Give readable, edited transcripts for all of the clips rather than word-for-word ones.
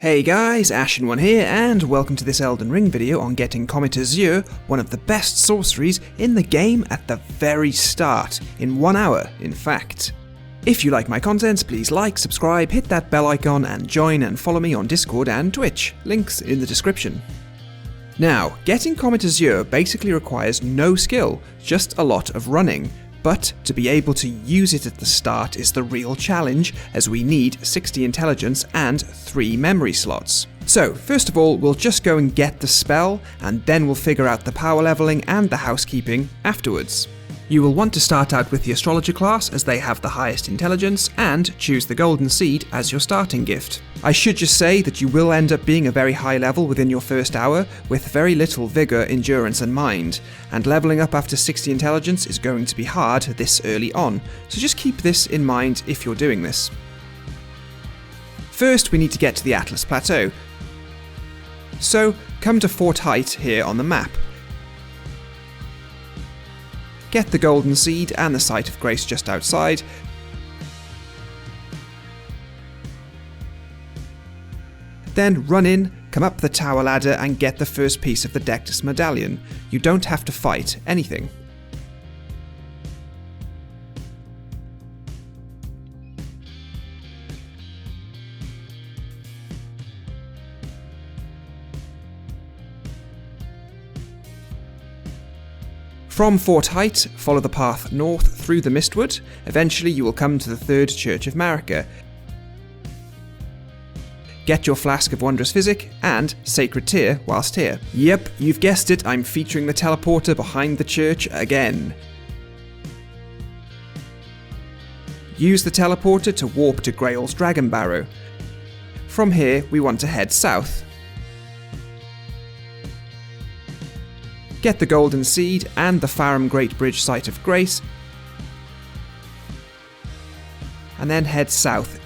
Hey guys, Ashen here, and welcome to this Elden Ring video on getting Comet Azur, one of the best sorceries in the game at the very start, in 1 hour in fact. If you like my content, please like, subscribe, hit that bell icon, and join and follow me on Discord and Twitch, links in the description. Now, getting Comet Azur basically requires no skill, just a lot of running. But to be able to use it at the start is the real challenge, as we need 60 intelligence and 3 memory slots. So first of all, we'll just go and get the spell, and then we'll figure out the power leveling and the housekeeping afterwards. You will want to start out with the astrologer class, as they have the highest intelligence, and choose the golden seed as your starting gift. I should just say that you will end up being a very high level within your first hour, with very little vigour, endurance and mind, and levelling up after 60 intelligence is going to be hard this early on, so just keep this in mind if you're doing this. First we need to get to the Atlas Plateau, so come to Fort Height here on the map. Get the golden seed and the site of grace just outside. Then run in, come up the tower ladder and get the first piece of the Dectus medallion. You don't have to fight anything. From Fort Height, follow the path north through the Mistwood. Eventually you will come to the third Church of Marika. Get your Flask of Wondrous Physic and Sacred Tear whilst here. Yep, you've guessed it, I'm featuring the teleporter behind the church again. Use the teleporter to warp to Grail's Dragon Barrow. From here we want to head south. Get the golden seed and the Farum Great Bridge site of grace, and then head south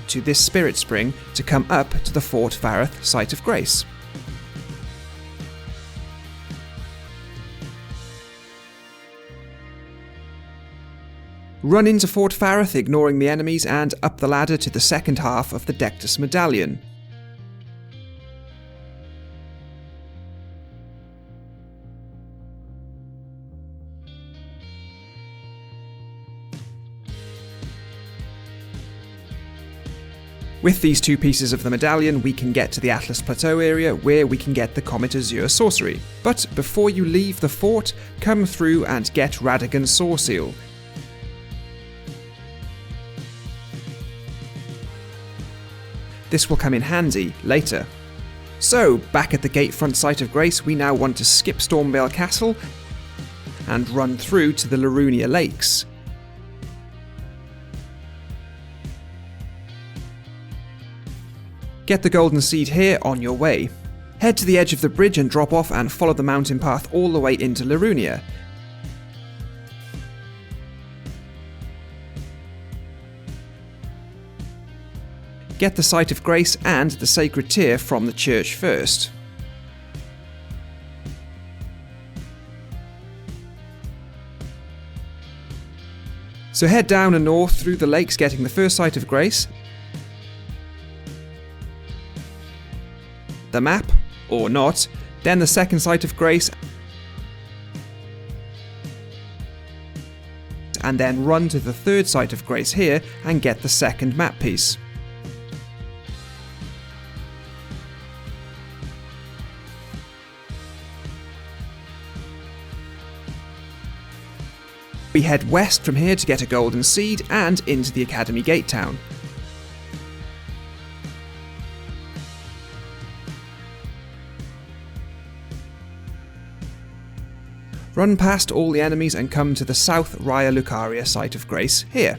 to this spirit spring to come up to the Fort Fareth site of grace. Run into Fort Fareth, ignoring the enemies, and up the ladder to the second half of the Dectus medallion. With these 2 pieces of the medallion, we can get to the Atlas Plateau area, where we can get the Comet Azur Sorcery. But before you leave the fort, come through and get Radagon's Saw Seal. This will come in handy later. So, back at the Gatefront site of grace, we now want to skip Stormvale Castle and run through to the Larunia Lakes. Get the golden seed here on your way. Head to the edge of the bridge and drop off and follow the mountain path all the way into Larunia. Get the site of grace and the sacred tear from the church first. So head down and north through the lakes, getting the first site of grace, the map, or not, then the second site of grace, and then run to the third site of grace here and get the second map piece. We head west from here to get a golden seed and into the Academy Gate town. Run past all the enemies and come to the South Raya Lucaria site of grace here.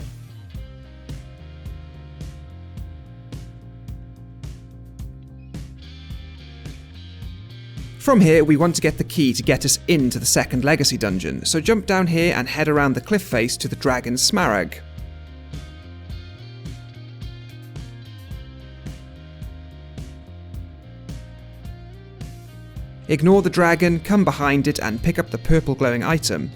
From here we want to get the key to get us into the second legacy dungeon, so jump down here and head around the cliff face to the Dragon Smaragd. Ignore the dragon, come behind it and pick up the purple glowing item.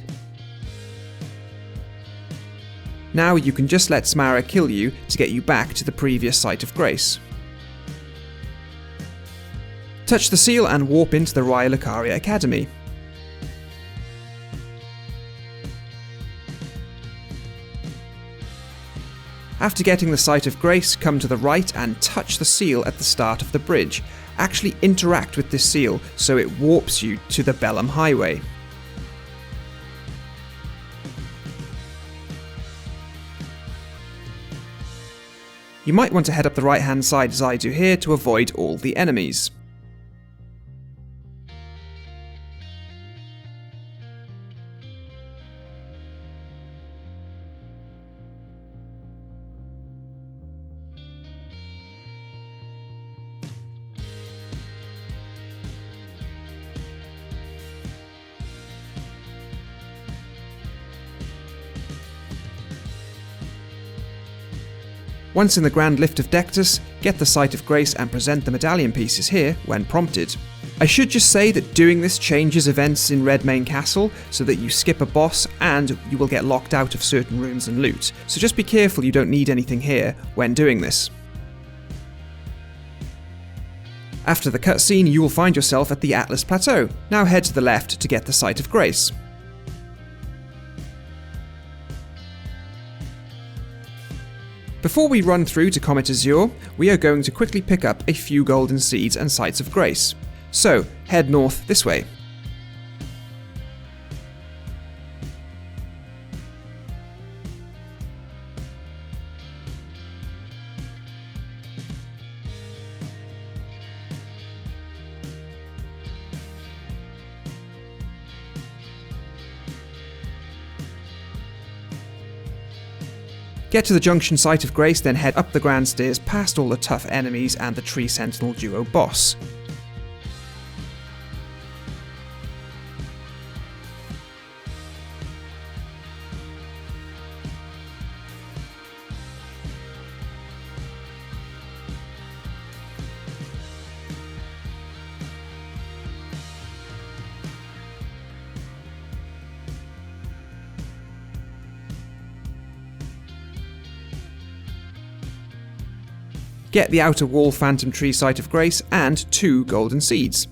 Now you can just let Smara kill you to get you back to the previous site of grace. Touch the seal and warp into the Raya Lucaria Academy. After getting the Site of Grace, come to the right and touch the seal at the start of the bridge. Actually interact with this seal so it warps you to the Bellum Highway. You might want to head up the right hand side as I do here to avoid all the enemies. Once in the Grand Lift of Dectus, get the Site of Grace and present the medallion pieces here when prompted. I should just say that doing this changes events in Redmane Castle so that you skip a boss and you will get locked out of certain rooms and loot, so just be careful you don't need anything here when doing this. After the cutscene, you will find yourself at the Atlas Plateau. Now head to the left to get the Site of Grace. Before we run through to Comet Azur, we are going to quickly pick up a few golden seeds and sites of grace. So, head north this way. Get to the junction Site of Grace, then head up the grand stairs past all the tough enemies and the Tree Sentinel duo boss. Get the Outer Wall Phantom Tree Site of Grace and 2 golden seeds.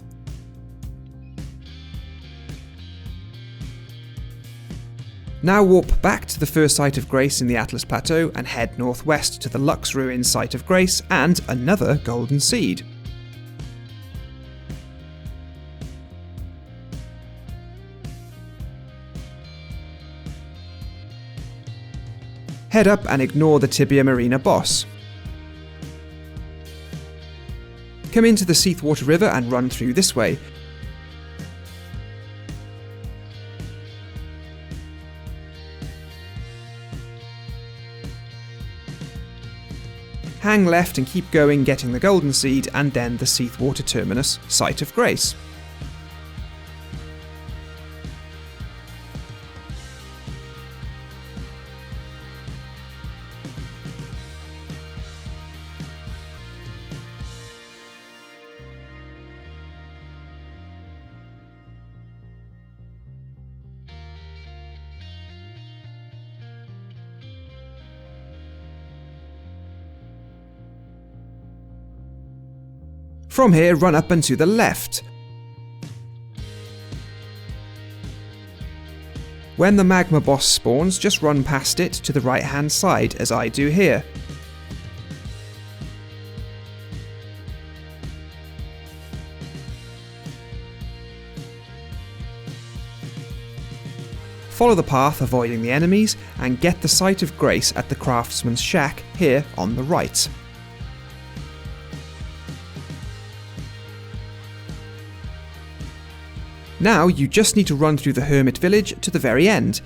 Now warp back to the first Site of Grace in the Atlas Plateau and head northwest to the Lux Ruins Site of Grace and another golden seed. Head up and ignore the Tibia Marina boss. Come into the Seathwater River and run through this way. Hang left and keep going, getting the golden seed and then the Seathwater Terminus Site of Grace. From here, run up and to the left. When the magma boss spawns, just run past it to the right hand side, as I do here. Follow the path, avoiding the enemies, and get the Site of Grace at the Craftsman's Shack here on the right. Now you just need to run through the Hermit Village to the very end.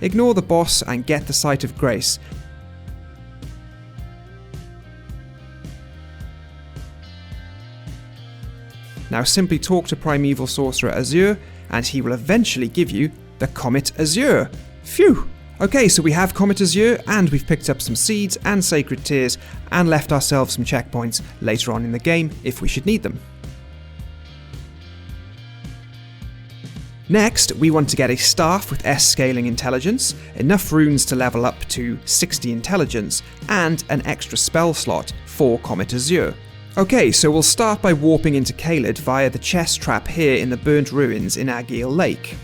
Ignore the boss and get the Site of Grace. Now simply talk to Primeval Sorcerer Azur and he will eventually give you the Comet Azur. Phew! Okay, so we have Comet Azur and we've picked up some seeds and sacred tears and left ourselves some checkpoints later on in the game if we should need them. Next, we want to get a staff with S scaling intelligence, enough runes to level up to 60 intelligence, and an extra spell slot for Comet Azur. Okay, so we'll start by warping into Caelid via the chest trap here in the burnt ruins in Agheel Lake.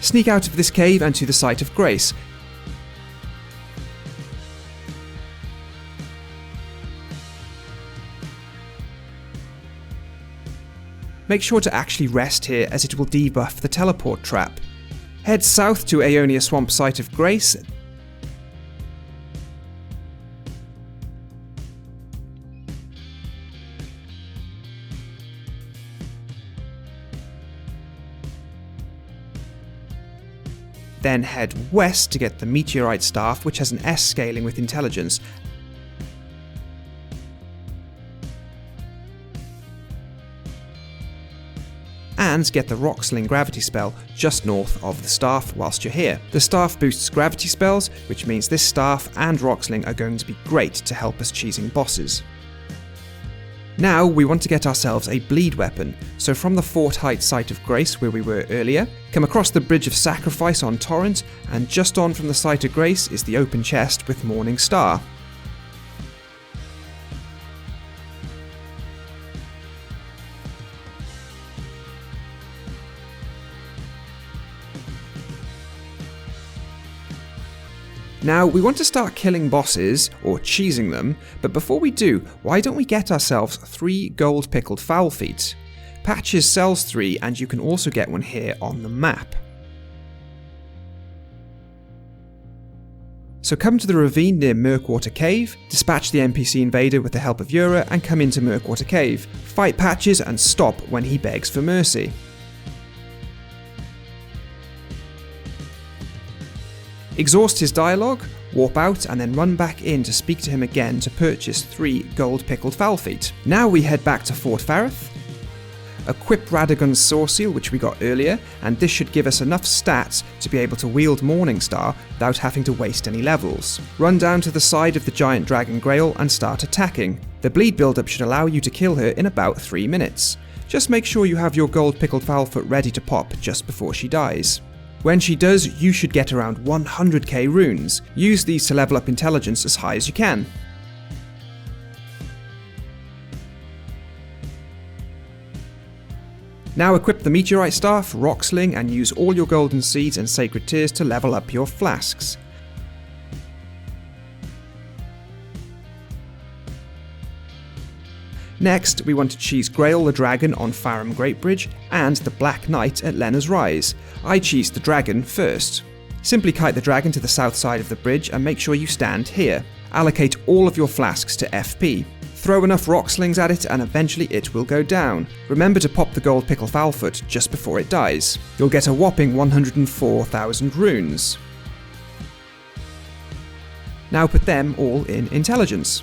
Sneak out of this cave and to the site of grace. Make sure to actually rest here as it will debuff the teleport trap. Head south to Aeonia Swamp site of grace. Then head west to get the meteorite staff, which has an S scaling with intelligence. And get the rock sling gravity spell just north of the staff whilst you're here. The staff boosts gravity spells, which means this staff and rock sling are going to be great to help us cheesing bosses. Now we want to get ourselves a bleed weapon, so from the Fort Heights site of grace where we were earlier, come across the Bridge of Sacrifice on Torrent, and just on from the site of grace is the open chest with Morning Star. Now, we want to start killing bosses, or cheesing them, but before we do, why don't we get ourselves 3 gold pickled fowl feet? Patches sells 3, and you can also get one here on the map. So come to the ravine near Murkwater Cave, dispatch the NPC invader with the help of Yura, and come into Murkwater Cave. Fight Patches and stop when he begs for mercy. Exhaust his dialogue, warp out, and then run back in to speak to him again to purchase 3 gold pickled fowl feet. Now we head back to Fort Farith, equip Radagon's Sword Seal, which we got earlier, and this should give us enough stats to be able to wield Morningstar without having to waste any levels. Run down to the side of the giant dragon Grail and start attacking. The bleed build-up should allow you to kill her in about 3 minutes. Just make sure you have your gold pickled fowlfoot ready to pop just before she dies. When she does, you should get around 100k runes. Use these to level up intelligence as high as you can. Now equip the meteorite staff, rock sling, and use all your golden seeds and sacred tears to level up your flasks. Next, we want to cheese Grail the Dragon on Farum Great Bridge and the Black Knight at Lenna's Rise. I cheesed the dragon first. Simply kite the dragon to the south side of the bridge and make sure you stand here. Allocate all of your flasks to FP. Throw enough rock slings at it and eventually it will go down. Remember to pop the gold pickle fowlfoot just before it dies. You'll get a whopping 104,000 runes. Now put them all in intelligence.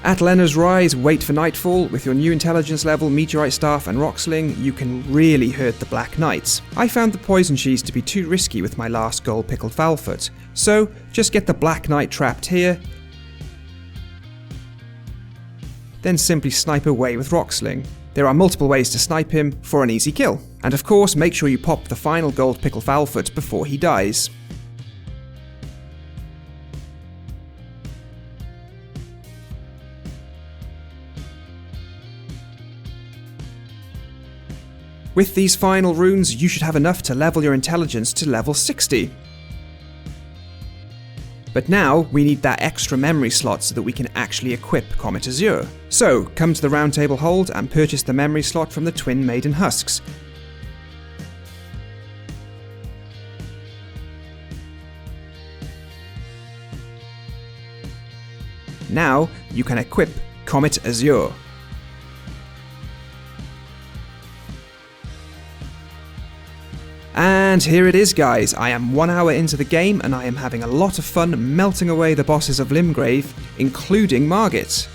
At Lenna's Rise, wait for nightfall. With your new intelligence level, meteorite staff and rock sling, you can really hurt the Black Knights. I found the poison cheese to be too risky with my last gold pickled fowlfoot, so just get the Black Knight trapped here, then simply snipe away with rock sling. There are multiple ways to snipe him for an easy kill. And of course, make sure you pop the final gold pickled fowlfoot before he dies. With these final runes, you should have enough to level your intelligence to level 60. But now, we need that extra memory slot so that we can actually equip Comet Azur. So, come to the Round Table Hold and purchase the memory slot from the Twin Maiden Husks. Now, you can equip Comet Azur. And here it is, guys. I am 1 hour into the game and I am having a lot of fun melting away the bosses of Limgrave, including Margit.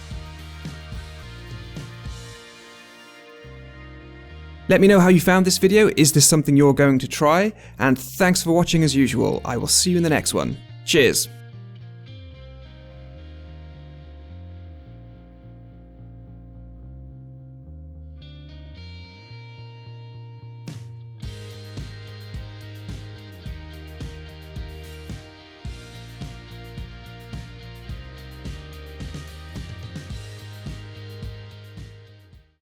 Let me know how you found this video, is this something you're going to try? And thanks for watching as usual, I will see you in the next one. Cheers!